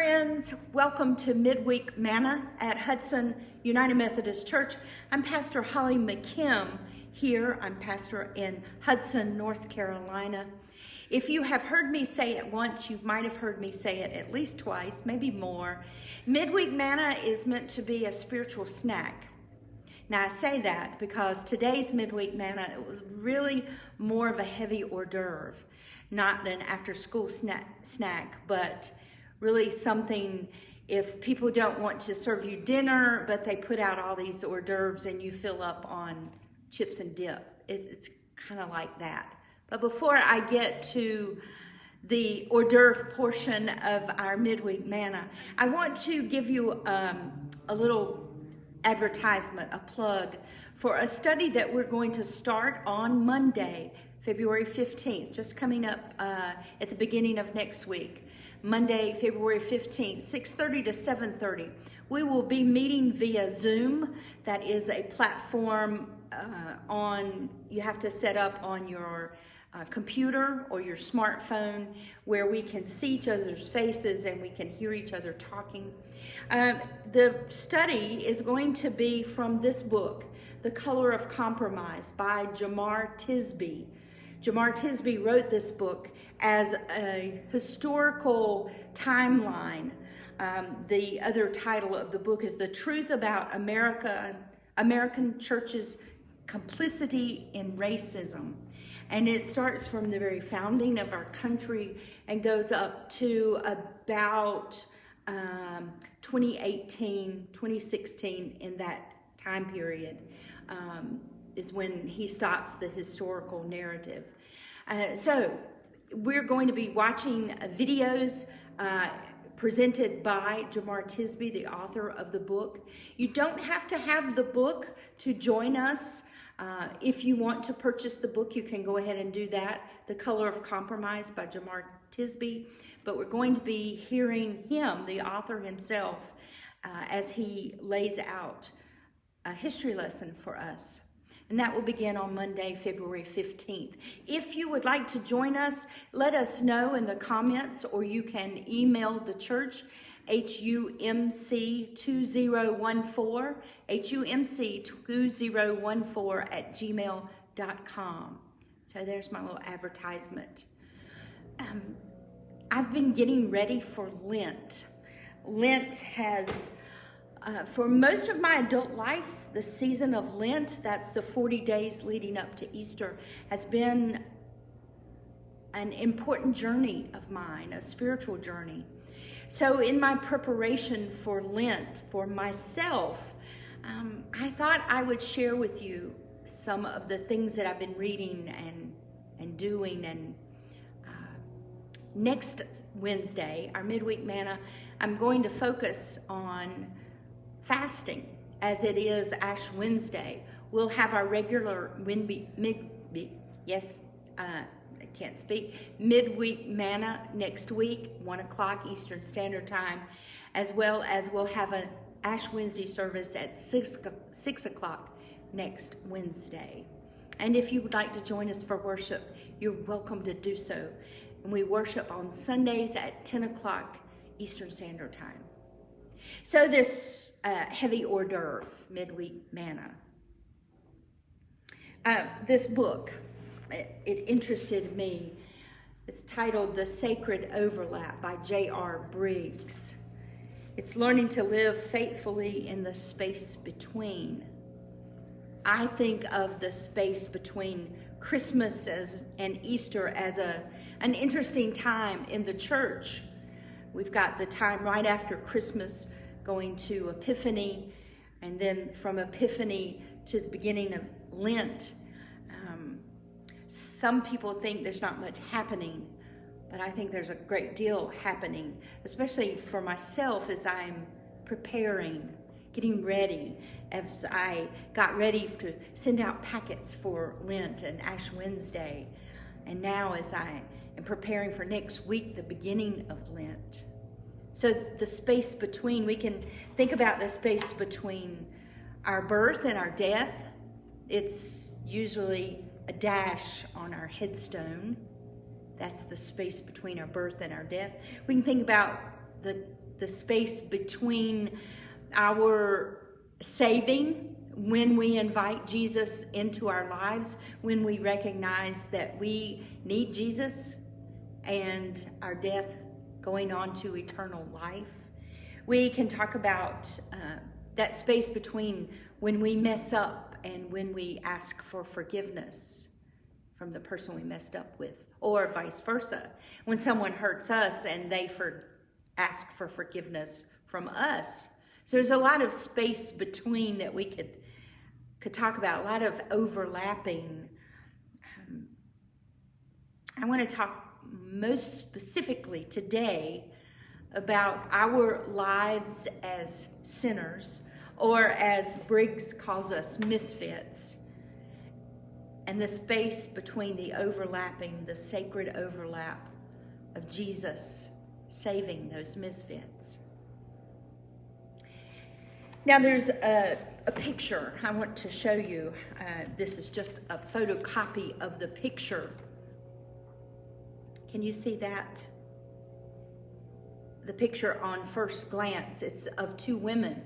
friends. Welcome to Midweek Manna at Hudson United Methodist Church. I'm Pastor Holly McKim here. I'm pastor in Hudson, North Carolina. If you have heard me say it once, you might have heard me say it at least twice, maybe more. Midweek Manna is meant to be a spiritual snack. Now I say that because today's Midweek Manna was really more of a heavy hors d'oeuvre, not an after-school snack, but really something if people don't want to serve you dinner, but they put out all these hors d'oeuvres and you fill up on chips and dip. It's kind of like that. But before I get to the hors d'oeuvre portion of our Midweek Manna, I want to give you a little advertisement, a plug for a study that we're going to start on Monday, February 15th, just coming up at the beginning of next week. Monday, February 15th, 6:30 to 7:30. We will be meeting via Zoom. That is a platform you have to set up on your computer or your smartphone where we can see each other's faces and we can hear each other talking. The study is going to be from this book, The Color of Compromise by Jemar Tisby. Jemar Tisby wrote this book as a historical timeline. The other title of the book is The Truth About American Church's Complicity in Racism. And it starts from the very founding of our country and goes up to about 2018, 2016, in that time period is when he stops the historical narrative. So we're going to be watching videos presented by Jemar Tisby, the author of the book. You don't have to have the book to join us. If you want to purchase the book, you can go ahead and do that, The Color of Compromise by Jemar Tisby. But we're going to be hearing him, the author himself, as he lays out a history lesson for us. And that will begin on Monday, February 15th. If you would like to join us, let us know in the comments, or you can email the church, HUMC2014, HUMC2014 @gmail.com. So there's my little advertisement. I've been getting ready for Lent. Lent has, for most of my adult life, the season of Lent, that's the 40 days leading up to Easter, has been an important journey of mine, a spiritual journey. So in my preparation for Lent for myself, I thought I would share with you some of the things that I've been reading and doing. And next Wednesday, our Midweek Manna, I'm going to focus on fasting, as it is Ash Wednesday. We'll have our regular Midweek Manna next week, 1 o'clock Eastern Standard Time, as well as we'll have an Ash Wednesday service at 6 o'clock next Wednesday. And if you would like to join us for worship, you're welcome to do so. And we worship on Sundays at 10 o'clock Eastern Standard Time. So this heavy hors d'oeuvre, Midweek Manna. This book, it interested me. It's titled The Sacred Overlap by J.R. Briggs. It's learning to live faithfully in the space between. I think of the space between Christmas and Easter as an interesting time in the church. We've got the time right after Christmas going to Epiphany, and then from Epiphany to the beginning of Lent. Some people think there's not much happening, but I think there's a great deal happening, especially for myself as I'm preparing, getting ready, as I got ready to send out packets for Lent and Ash Wednesday, and now as I am preparing for next week, the beginning of Lent. So the space between, we can think about the space between our birth and our death. It's usually a dash on our headstone. That's the space between our birth and our death. We can think about the the space between our saving, when we invite Jesus into our lives, when we recognize that we need Jesus, and our death going on to eternal life. We can talk about that space between when we mess up and when we ask for forgiveness from the person we messed up with, or vice versa. When someone hurts us and they ask for forgiveness from us. So there's a lot of space between that we could talk about, a lot of overlapping. I want to talk most specifically today about our lives as sinners, or as Briggs calls us, misfits, and the space between the sacred overlap of Jesus saving those misfits. Now there's a picture I want to show you. This is just a photocopy of the picture. Can you see that? The picture on first glance, it's of two women.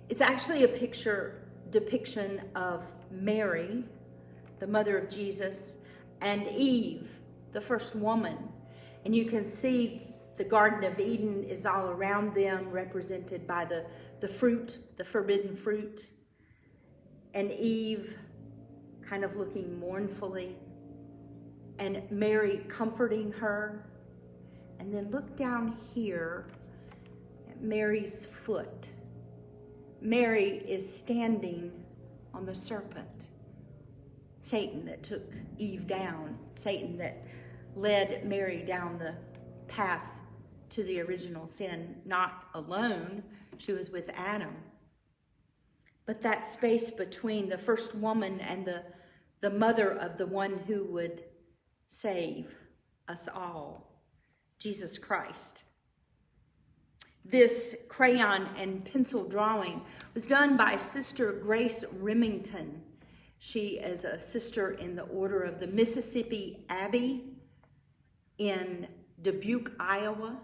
It's actually a depiction of Mary, the mother of Jesus, and Eve, the first woman. And you can see the Garden of Eden is all around them, represented by the fruit, the forbidden fruit. And Eve kind of looking mournfully, and Mary comforting her. And then look down here at Mary's foot. Mary is standing on the serpent. Satan that took Eve down. Satan that led Mary down the path to the original sin. Not alone, she was with Adam. But that space between the first woman and the mother of the one who would save us all, Jesus Christ. This crayon and pencil drawing was done by Sister Grace Remington. She is a sister in the Order of the Mississippi Abbey in Dubuque, Iowa.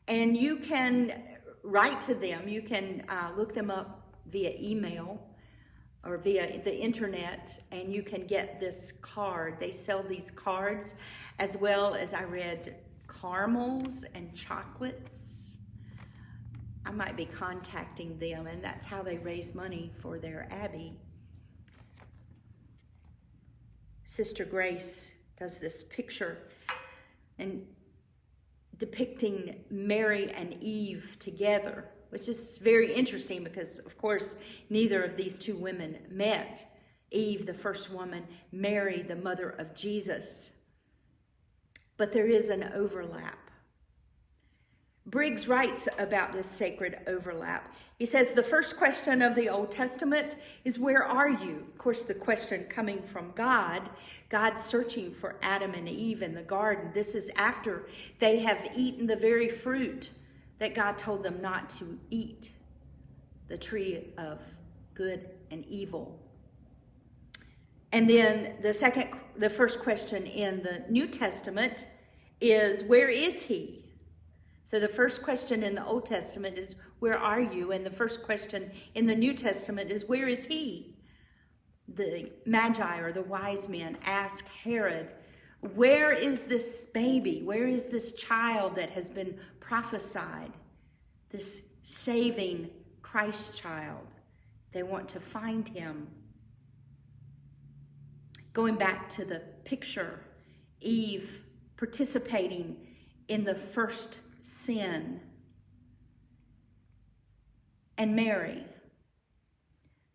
And you can write to them. You can look them up via email or via the internet, and you can get this card. They sell these cards, as well as I read caramels and chocolates. I might be contacting them, and that's how they raise money for their abbey. Sister Grace does this picture and depicting Mary and Eve together, which is very interesting because, of course, neither of these two women met. Eve, the first woman, Mary, the mother of Jesus. But there is an overlap. Briggs writes about this sacred overlap. He says, the first question of the Old Testament is, where are you? Of course, the question coming from God searching for Adam and Eve in the garden. This is after they have eaten the very fruit that God told them not to eat, the tree of good and evil. And then the first question in the New Testament is, where is he? So the first question in the Old Testament is, where are you? And the first question in the New Testament is, where is he? The Magi, or the wise men, ask Herod, where is this baby? Where is this child that has been prophesied? This saving Christ child. They want to find him. Going back to the picture, Eve participating in the first sin, and Mary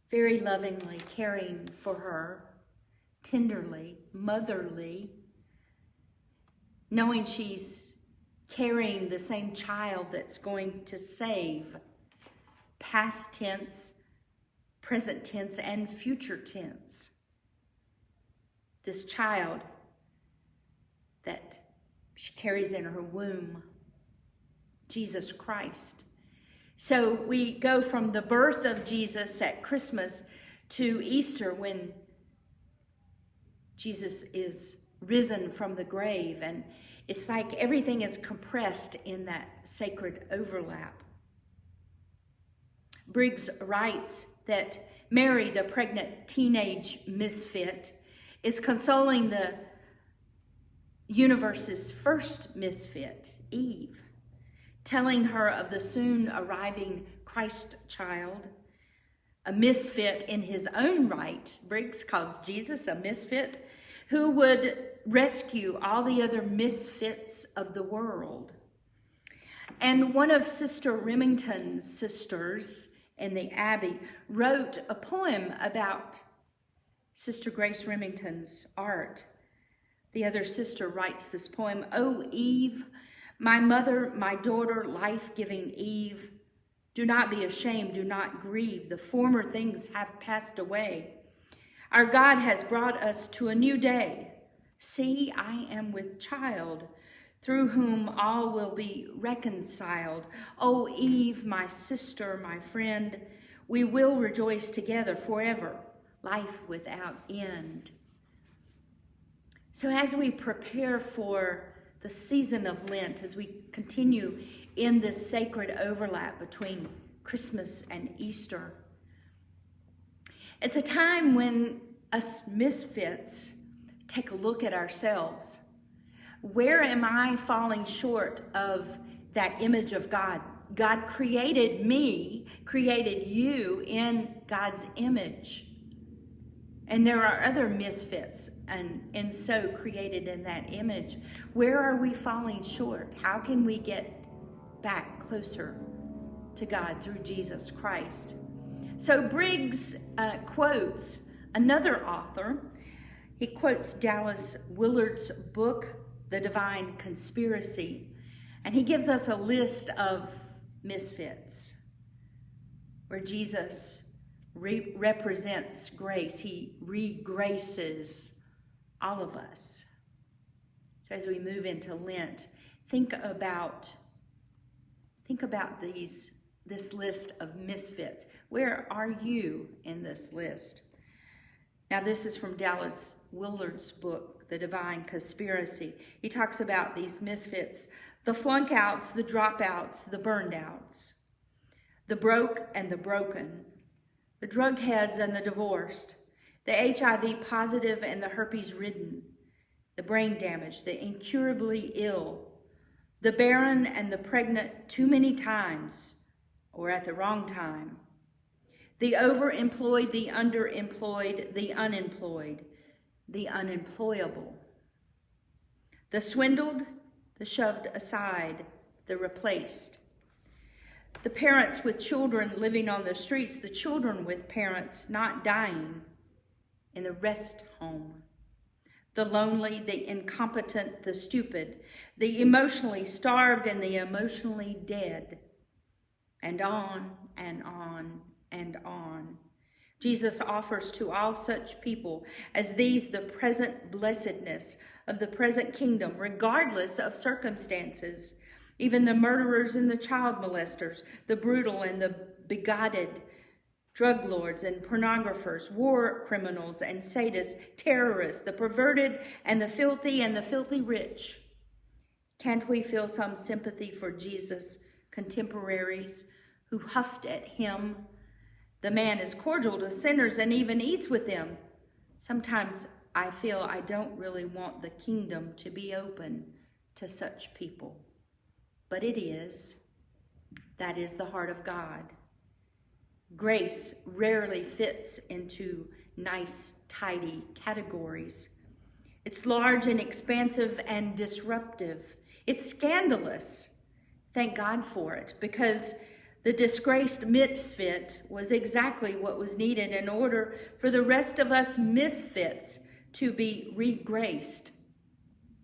very lovingly caring for her, tenderly, motherly, knowing she's carrying the same child that's going to save, past tense, present tense, and future tense. This child that she carries in her womb, Jesus Christ. So we go from the birth of Jesus at Christmas to Easter, when Jesus is risen from the grave. And It's like everything is compressed in that sacred overlap. Briggs writes that Mary, the pregnant teenage misfit, is consoling the universe's first misfit, Eve, telling her of the soon arriving Christ child, a misfit in his own right. Briggs calls Jesus a misfit, who would rescue all the other misfits of the world. And one of Sister Remington's sisters in the Abbey wrote a poem about Sister Grace Remington's art. The other sister writes this poem, "O Eve, my mother, my daughter, life-giving Eve, do not be ashamed, do not grieve. The former things have passed away. Our God has brought us to a new day. See, I am with child, through whom all will be reconciled. O Eve, my sister, my friend, we will rejoice together forever, life without end." So as we prepare for the season of Lent, as we continue in this sacred overlap between Christmas and Easter, it's a time when us misfits take a look at ourselves. Where am I falling short of that image of God? God created me, created you in God's image. And there are other misfits and so created in that image. Where are we falling short? How can we get back closer to God through Jesus Christ? So Briggs quotes another author. He quotes Dallas Willard's book, The Divine Conspiracy, and he gives us a list of misfits where Jesus represents grace. He regraces all of us. So as we move into Lent, think about this list of misfits. Where are you in this list? Now, this is from Dallas Willard's book, The Divine Conspiracy. He talks about these misfits: the flunk-outs, the dropouts, the burned-outs, the broke and the broken, the drug heads and the divorced, the HIV positive and the herpes ridden, the brain damaged, the incurably ill, the barren and the pregnant too many times or at the wrong time, the overemployed, the underemployed, the unemployed, the unemployable, the swindled, the shoved aside, the replaced, the parents with children living on the streets, the children with parents not dying in the rest home, the lonely, the incompetent, the stupid, the emotionally starved and the emotionally dead, and on and on and on. Jesus offers to all such people as these the present blessedness of the present kingdom, regardless of circumstances. Even the murderers and the child molesters, the brutal and the bigoted, drug lords and pornographers, war criminals and sadists, terrorists, the perverted and the filthy rich. Can't we feel some sympathy for Jesus' contemporaries who huffed at him? The man is cordial to sinners and even eats with them. Sometimes I feel I don't really want the kingdom to be open to such people. But it is. That is the heart of God. Grace rarely fits into nice, tidy categories. It's large and expansive and disruptive. It's scandalous. Thank God for it, because the disgraced misfit was exactly what was needed in order for the rest of us misfits to be regraced.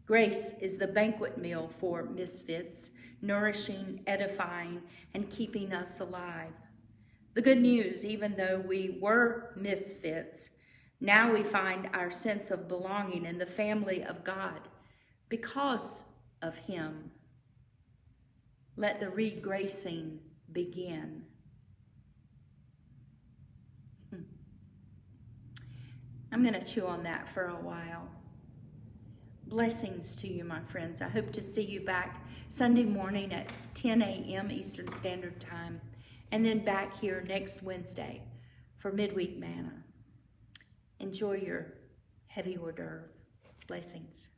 Grace is the banquet meal for misfits, nourishing, edifying, and keeping us alive. The good news, even though we were misfits, now we find our sense of belonging in the family of God because of him. Let the regracing begin. I'm going to chew on that for a while. Blessings to you, my friends. I hope to see you back Sunday morning at 10 a.m. Eastern Standard Time, and then back here next Wednesday for midweek manna. Enjoy your heavy hors d'oeuvre. Blessings.